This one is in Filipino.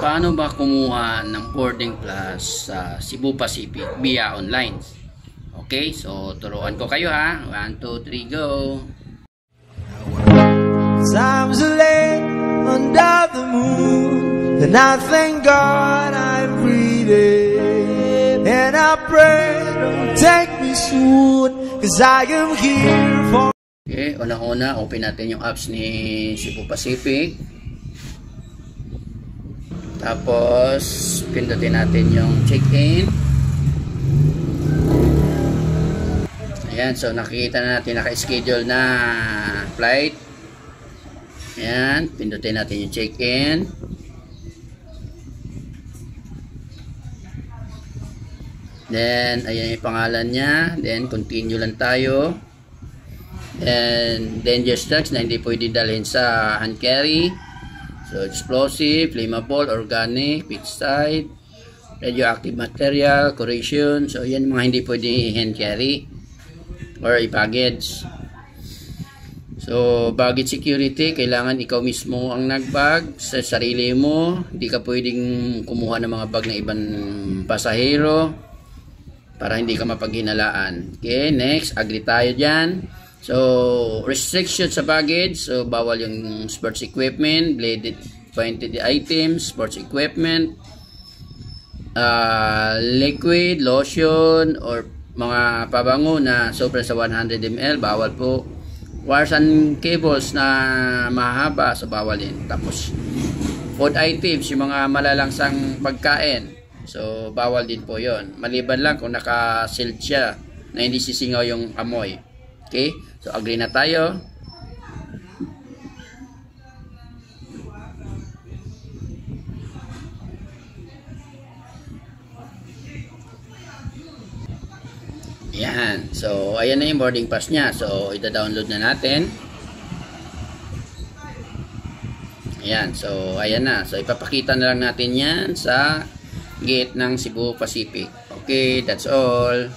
paano ba kumuha ng boarding pass sa Cebu Pacific via online? Okay, so turuan ko kayo ha. 1, 2, 3, go! Times are late under the moon, and I thank God I'm breathing, and I pray don't take me soon, cause I am here for... Okay, unang-una, open natin yung apps ni Cebu Pacific. Tapos, pindutin natin yung check-in. Ayan, so nakikita na natin naka-schedule na flight. Ayan, pindutin natin yung check-in. Then, ayan yung pangalan niya. Then, continue lang tayo. And dangerous drugs na hindi pwede dalhin sa hand carry. So, explosive, flammable, organic, pesticide, radioactive material, corrosion. So, yan mga hindi pwede hand carry or i-baggage. So, baggage security, kailangan ikaw mismo ang nagbag sa sarili mo. Hindi ka pwedeng kumuha ng mga bag ng ibang pasahero para hindi ka mapaghinalaan. Okay, next, agree tayo dyan. So, restriction sa baggage. So, bawal yung sports equipment, bladed pointed items, sports equipment, liquid, lotion, or mga pabango na sobra sa 100 ml, bawal po. Wires and cables na mahaba, so bawal din. Tapos, food items, yung mga malalangsang pagkain. So, bawal din po yon. Maliban lang kung naka-sealed siya na hindi sisingaw yung amoy. Okay? So, agree na tayo. Ayan. So, ayan na yung boarding pass niya. So, ita-download na natin. Ayan. So, ayan na. So, ipapakita na lang natin yan sa gate ng Cebu Pacific. Okay, that's all.